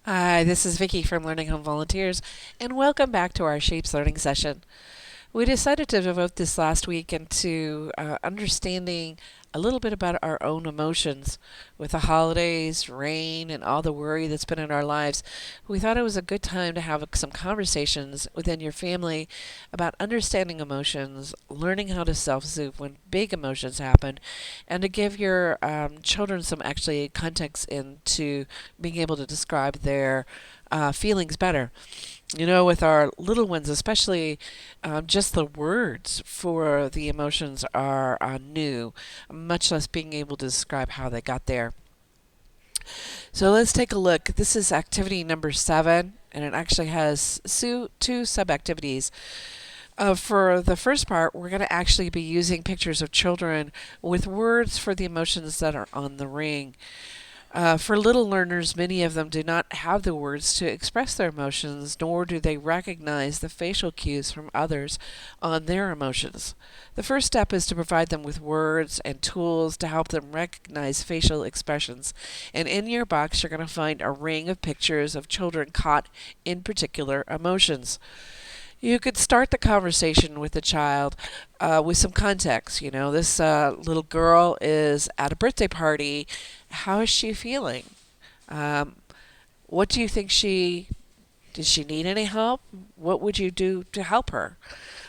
Hi, this is Vicki from Learning Home Volunteers, and welcome back to our Shapes Learning session. We decided to devote this last week into understanding a little bit about our own emotions. With the holidays, rain, and all the worry that's been in our lives, we thought it was a good time to have some conversations within your family about understanding emotions, learning how to self-soothe when big emotions happen, and to give your children some actually context into being able to describe their feelings better. With our little ones, especially, just the words for the emotions are new, much less being able to describe how they got there. So let's take a look. This is activity number 7, and it actually has two sub-activities. For the first part, we're going to actually be using pictures of children with words for the emotions that are on the ring. For little learners, many of them do not have the words to express their emotions, nor do they recognize the facial cues from others on their emotions. The first step is to provide them with words and tools to help them recognize facial expressions. And in your box, you're going to find a ring of pictures of children caught in particular emotions. You could start the conversation with the child with some context. This little girl is at a birthday party. How is she feeling? Um, what do you think does she need any help? What would you do to help her?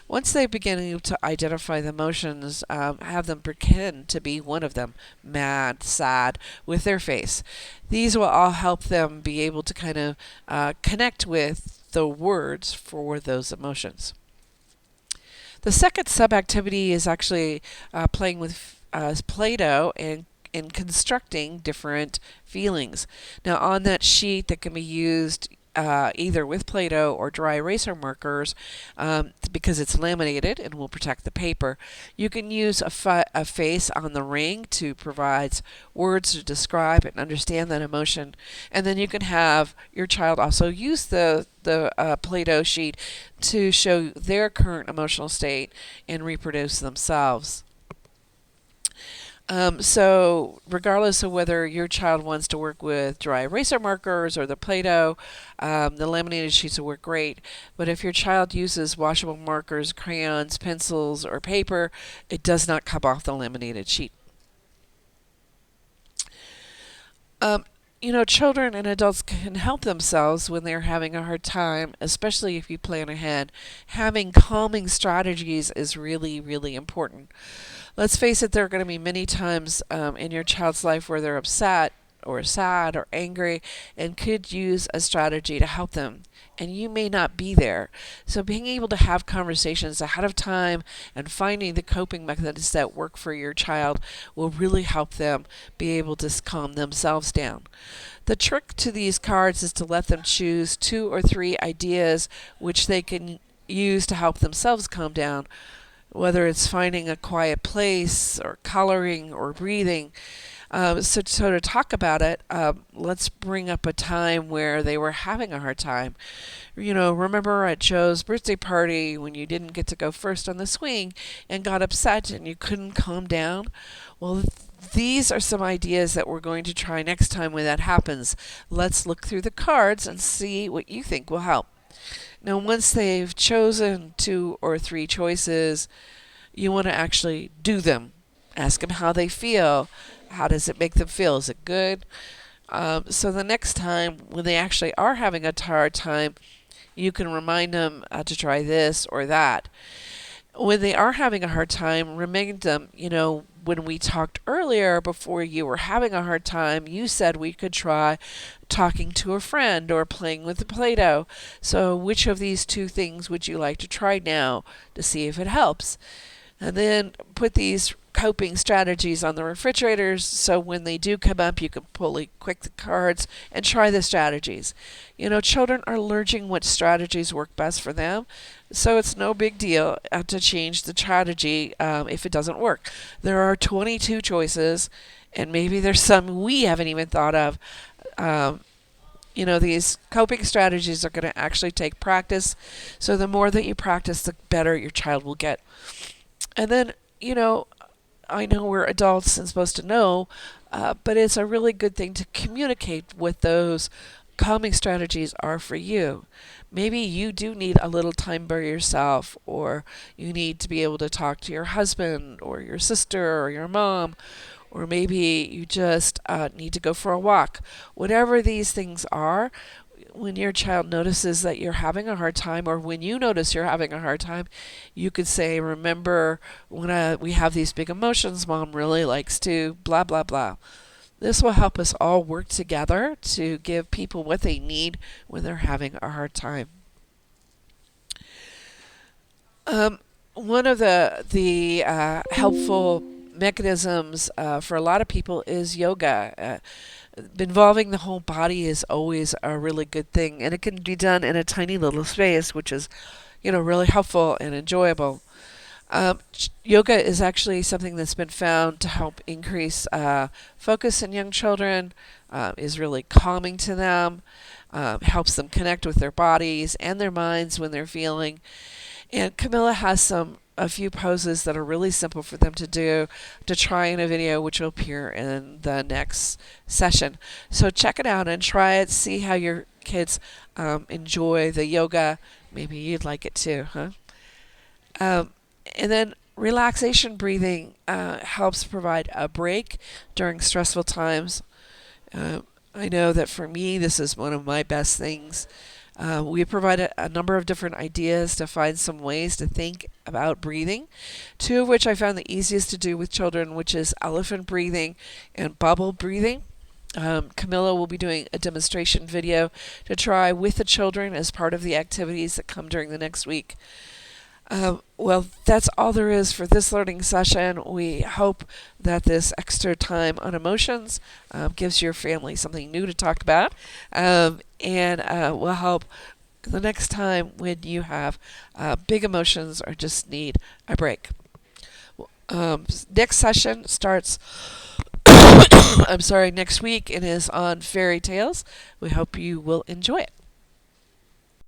Once they begin to identify the emotions, have them pretend to be one of them, mad, sad, with their face. These will all help them be able to kind of connect with the words for those emotions. The second sub-activity is actually playing with Play-Doh and constructing different feelings. Now, on that sheet that can be used either with Play-Doh or dry eraser markers, because it's laminated and will protect the paper, you can use a face on the ring to provide words to describe and understand that emotion. And then you can have your child also use the Play-Doh sheet to show their current emotional state and reproduce themselves. So regardless of whether your child wants to work with dry eraser markers or the Play-Doh, the laminated sheets will work great. But if your child uses washable markers, crayons, pencils, or paper, it does not come off the laminated sheet. Um, Children and adults can help themselves when they're having a hard time, especially if you plan ahead. Having calming strategies is really, really important. Let's face it, there are going to be many times in your child's life where they're upset or sad or angry and could use a strategy to help them. And you may not be there. So being able to have conversations ahead of time and finding the coping methods that work for your child will really help them be able to calm themselves down. The trick to these cards is to let them choose 2 or 3 ideas which they can use to help themselves calm down, whether it's finding a quiet place or coloring or breathing. So to talk about it, let's bring up a time where they were having a hard time. Remember at Joe's birthday party when you didn't get to go first on the swing and got upset and you couldn't calm down? Well, these are some ideas that we're going to try next time when that happens. Let's look through the cards and see what you think will help. Now, once they've chosen 2 or 3 choices, you want to actually do them. Ask them how they feel. How does it make them feel? Is it good? So the next time when they actually are having a hard time, you can remind them to try this or that. When they are having a hard time, remind them, when we talked earlier before you were having a hard time, you said we could try talking to a friend or playing with the Play-Doh. So which of these 2 things would you like to try now to see if it helps? And then put these coping strategies on the refrigerators so when they do come up, you can pull quick the cards and try the strategies. Children are learning what strategies work best for them, so it's no big deal to change the strategy if it doesn't work. There are 22 choices, and maybe there's some we haven't even thought of. These coping strategies are going to actually take practice, so the more that you practice, the better your child will get. And then, I know we're adults and supposed to know, but it's a really good thing to communicate with those calming strategies are for you. Maybe you do need a little time by yourself, or you need to be able to talk to your husband or your sister or your mom, or maybe you just need to go for a walk. Whatever these things are, when your child notices that you're having a hard time, or when you notice you're having a hard time, you could say, remember, when we have these big emotions, mom really likes to blah, blah, blah. This will help us all work together to give people what they need when they're having a hard time. One of the helpful mechanisms for a lot of people is yoga. Involving the whole body is always a really good thing, and it can be done in a tiny little space, which is, really helpful and enjoyable. Yoga is actually something that's been found to help increase focus in young children, is really calming to them, helps them connect with their bodies and their minds when they're feeling. And Camilla has a few poses that are really simple for them to do, to try in a video, which will appear in the next session. So check it out and try it. See how your kids enjoy the yoga. Maybe you'd like it too, huh? Um, and then relaxation breathing helps provide a break during stressful times. I know that for me, this is one of my best things. We provide a number of different ideas to find some ways to think about breathing, two of which I found the easiest to do with children, which is elephant breathing and bubble breathing. Camilla will be doing a demonstration video to try with the children as part of the activities that come during the next week. Well, that's all there is for this learning session. We hope that this extra time on emotions gives your family something new to talk about, and will help the next time when you have big emotions or just need a break. Next session starts, I'm sorry, next week, and is on fairy tales. We hope you will enjoy it.